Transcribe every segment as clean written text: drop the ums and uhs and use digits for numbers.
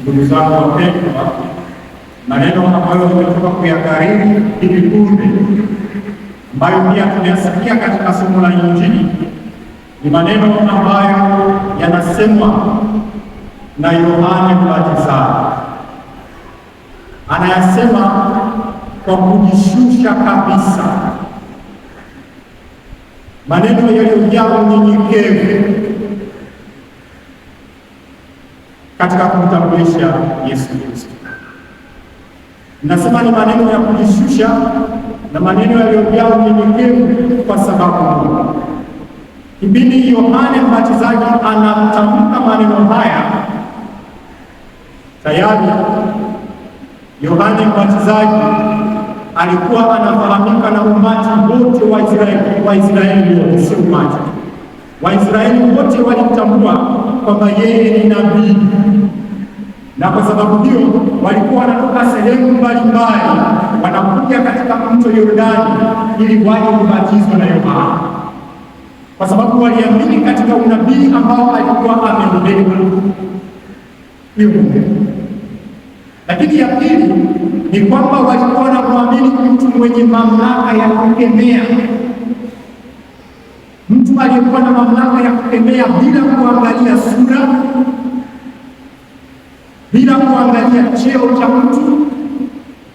Ndugu zangu wapendwa, maneno ambayo tumetoka kuyakariri hivi punde, ambayo pia tunayasikia katika somo la Injili, ni maneno ambayo yanasemwa na Yohane Mbatizaji. Anayasema kwa kujishusha kabisa, maneno yaliyojaa unyenyekevu katika kumtambulisha Yesu Kristo. Nasema ni maneno ya kujishusha na maneno yaliyojaa unyenyekevu, kwa sababu kipindi Yohane Mbatizaji anatamka maneno haya, tayari Yohane Mbatizaji alikuwa anafahamika na umati wote wa Israeli wote, sio umati. Waisraeli wote walimtambua kwamba yeye ni nabii, na kwa sababu hiyo walikuwa wanatoka sehemu mbalimbali wanakuja katika mto Yordani ili waje kubatizwa na Yohana, kwa sababu waliamini katika unabii ambao alikuwa ameubeba. Hiyo lakini ya pili ni kwamba walikuwa wanamwamini mtu mwenye mamlaka ya kukemea, mtu aliyekuwa na mamlaka ya kukemea bila kuangalia sura, bila kuangalia cheo cha mtu.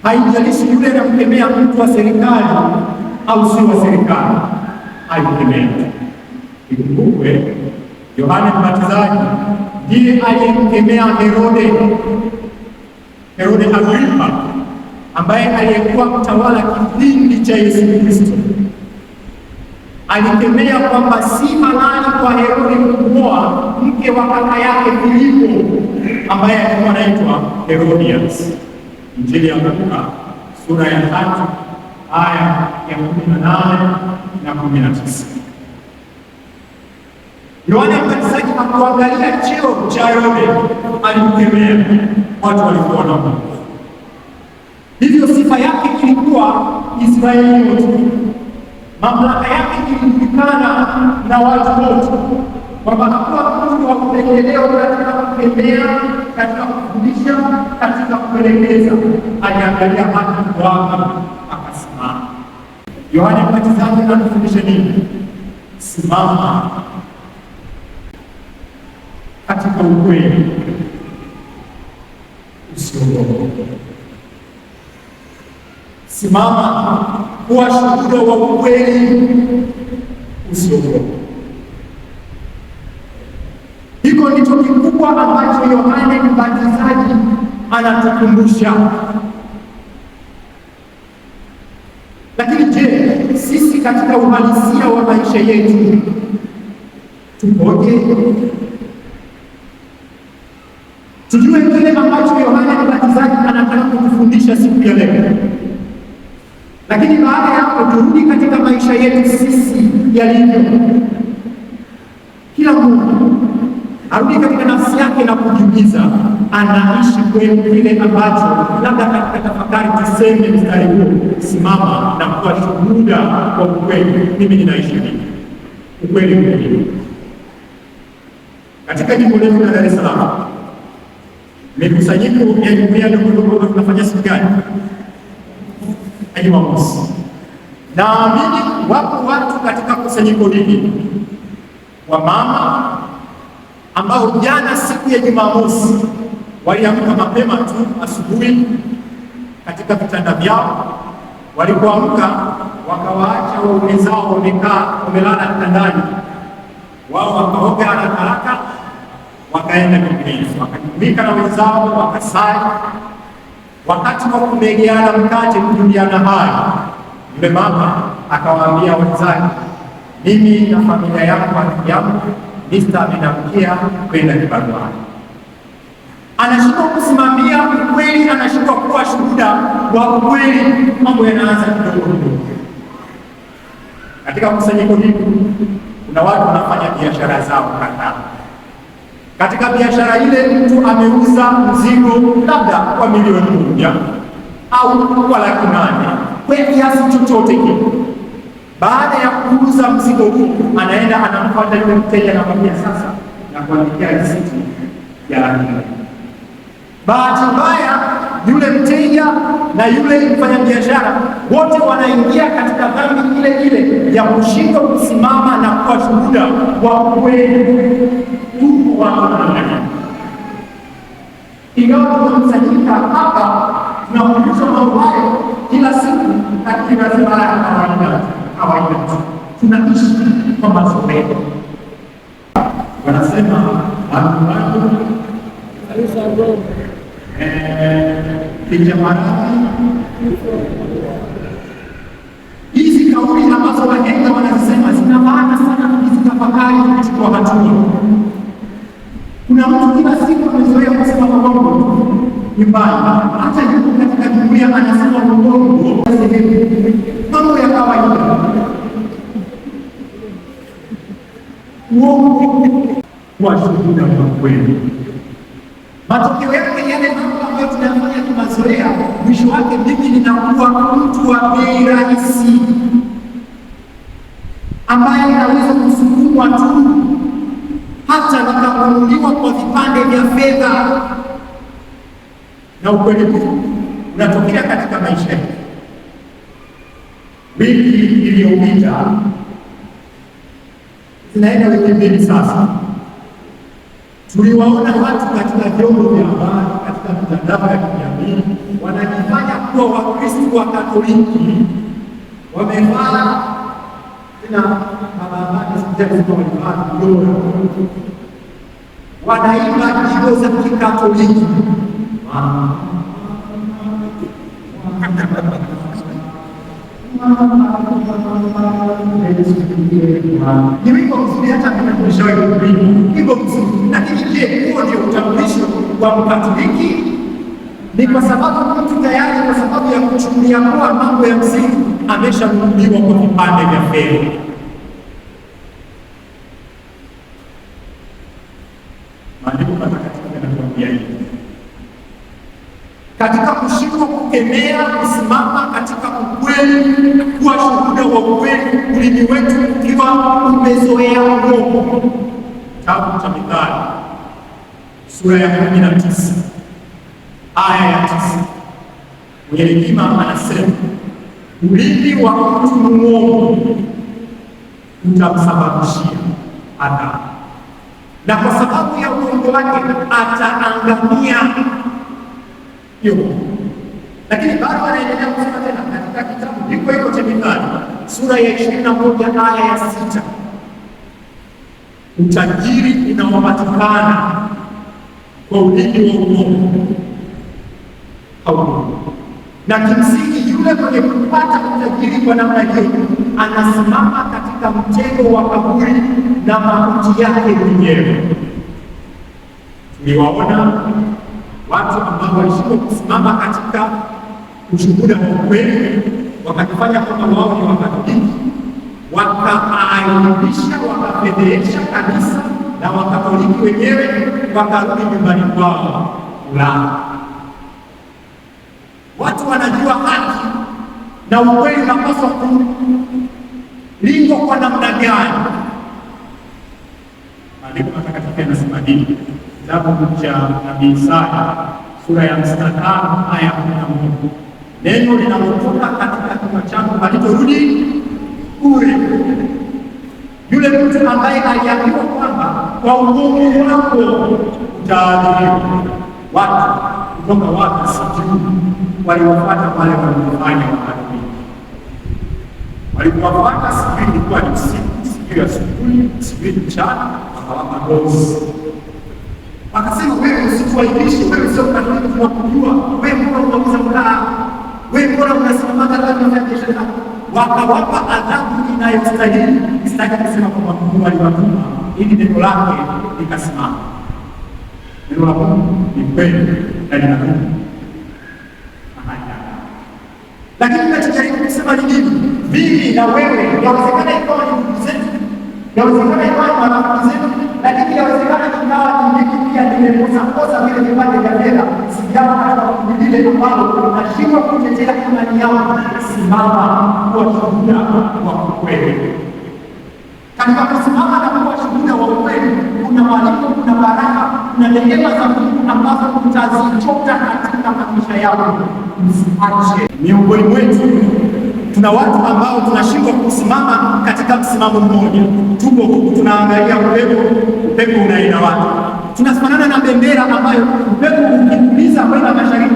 Haijalishi yule anamkemea mtu wa serikali au si wa serikali, haikemea. Ikumbukwe Yohane Mbatizaji ndiye aliyemkemea Herode Agripa, ambaye aliyekuwa mtawala kipindi cha Yesu Kristo. Alikemea kwamba si halali kwa Herode kumwoa mke wa kaka yake Filipo, ambaye alikuwa anaitwa Herodias. Injili ya Luka sura ya 3 aya ya 18 na 19. Yohane Mbatizaji hakuangalia cheo cha Herode, alimkemea. Watu walikuwa wanaona hivyo, sifa yake ilikuwa Israeli yote, mamlaka yake ilijulikana na watu wote, kwamba hakuwa mtu wa upendeleo katika kukemea, katika kufundisha, katika kuelekeza. Aliangalia haki wake akasimama. Yohane Mbatizaji anatufundisha nini? Simama katika ukweli, usiogope. Simama kuwa shuhuda wa ukweli, usiogope. Hiko ndicho kikubwa ambacho Yohane Mbatizaji anatukumbusha. Lakini je, sisi katika uhalisia wa maisha yetu tupoje? Tujue kile ambacho Yohane Mbatizaji anataka kutufundisha siku ya leo. Lakini baada ya hapo turudi katika maisha yetu sisi yalivyo. Kila mtu arudi katika nafsi yake na kujiuliza, anaishi kweli kile ambacho labda katika tafakari tuseme mstari huu, simama na kuwa shuhuda kwa ukweli. Mimi ninaishi vipi? Ukweli mwingine. Katika jimbo letu la Dar es Salaam, mikusanyiko ya jumuiya ndogo tunafanya siku gani? Jumamosi. Naamini wapo watu katika kusanyiko hili wa mama ambao jana siku ya Jumamosi waliamka mapema tu asubuhi katika vitanda vyao. Walipoamka wakawaacha waume zao wamelala kitandani, wao wakaoga haraka wakaenda Biblia, wakajumuika na wenzao wakasali. Wakati wa kumegeana mkate, kujuliana hali, yule mama akawaambia wenzake, mimi na familia yangu Mr. amenamkia kwenda kibaruani. Anashindwa kusimamia ukweli, anashindwa kuwa shuhuda wa ukweli. Mambo yanaanza kidogo kidogo. Katika kusanyiko hili kuna watu wanafanya biashara zao kadhaa. Katika biashara ile mtu ameuza mzigo labda kwa milioni 1 au kwa laki 8 kwa kiasi chochote kile. Baada ya kuuza mzigo huu, anaenda anamfuata yule mteja na kumwambia, sasa na kuandikia risiti ya laki 8. Bahati mbaya, yule mteja na yule mfanyabiashara wote wanaingia katika dhambi ile ile ya kushindwa kusimama na kuwa shuhuda wa ukweli. Tuko watu wanafanya, ingawa tunakusanyika hapa tunafundishwa mambo hayo kila siku, lakini lazima kawaida tunaishi kwa mazoea. Wanasema watu hizi kauli ambazo wahenga wanazisema zina maana sana, tukizitafakari kuchukua hatua. Kuna mtu kila siku amezoea kusema uongo nyumbani, hata yuko katika jumuiya anasema uongo, mambo ya kawaida. Uongo kwa shuhuda wa kweli. Matokeo yake yale mambo ambayo tunayafanya kimazoea, mwisho wake mimi ninakuwa mtu wa bei rahisi ambaye naweza kusukumwa tu hata nikanunuliwa kwa vipande vya fedha. Na ukweli huu unatokea katika maisha yetu. Wiki iliyopita, zinaenda wiki mbili sasa, tuliwaona watu katika vyombo vya habari, katika mitandao ya kijamii wanajifanya kuwa Wakristo wa Katoliki, wamevaa tena barabarani, wanaimba nyimbo za Kikatoliki. Ni wimbo mzuri, hata mimi nimeshawahi kuimba wimbo mzuri, lakini je, huo ndio utambulisho wa Mkatoliki? Ni kwa sababu mtu tayari, kwa sababu ya kuchukulia kwa mambo ya msingi, ameshanunuliwa kwa vipande vya fedha. Maandiko matakatifu yanatuambia hivi, katika kushindwa kukemea, kusimama katika ukweli, kuwa shuhuda wa ukweli, ulimi wetu ukiwa umezoea uongo. Kitabu cha Mithali sura ya 19 aya ya 9, mwenye hekima anasema, ulimi wa mtu muovu utamsababishia adhabu, na kwa sababu ya uongo wake ataangamia. Lakini bado anaendelea kusema tena katika kitabu hiko hiko cha Mithali sura ya 21 aya ya 6, utajiri unaopatikana kwa ulimi wa uongo haudumu. Na kimsingi yule mwenye kupata utajiri kwa namna hiyo anasimama katika mtego wa kaburi na mauti yake mwenyewe. Tuliwaona watu ambao walishindwa kusimama katika ushuhuda wa ukweli, wakajifanya kwamba wao ni Wakatoliki, wakaaibisha, wakafedhehesha kanisa na Wakatoliki wenyewe, wakarudi nyumbani kwao kulala. Watu wanajua haki na ukweli unapaswa kulindwa kwa namna gani. Maandiko matakatifu yanasema nini? Kitabu cha Nabii Isaya sura ya 55 aya ya 11, neno linalotoka katika kinywa changu halitorudi bure. Yule mtu ambaye aliambiwa kwamba kwa uongo wako utaadhibiwa. Watu kutoka wapi sijui, waliwafuata wale waliofanya uhalifu. Walipowafuata, sijui ilikuwa ni usiku, sijui asubuhi, sijui mchana, wakawapa dozi. Wakasema, wewe usituaibishe, wewe sio Katoliki, tunakujua. Wewe mbona unauza mkaa? Wewe mbona unasimama katika biashara? Wakawapa adhabu inayostahili. Sitaki kusema kwamba Mungu aliwatuma ili neno lake likasimama. Neno la Mungu ni kweli na linadumu. Lakini ninachojaribu kusema ni nini? Mimi na wewe, yawezekana ikawa ni ndugu zetu, yawezekana ikawa ni marafiki zetu, lakini yawezekana ikawa ni pia nimekosa vile vipande vya fedha, sijawa katika kundi lile ambalo nashindwa kutetea imani yao. Simama kuwa shuhuda wa kweli. Katika kusimama na kuwa shuhuda wa ukweli, kuna malipo, kuna baraka, kuna neema za Mungu ambazo utazichota katika maisha yako. Msiache. Miongoni mwetu tuna watu ambao tunashindwa kusimama katika msimamo mmoja. Tupo huku tunaangalia upepo unaenda wapi. Tunafanana na bendera ambayo upepo ukipuliza kwenda mashariki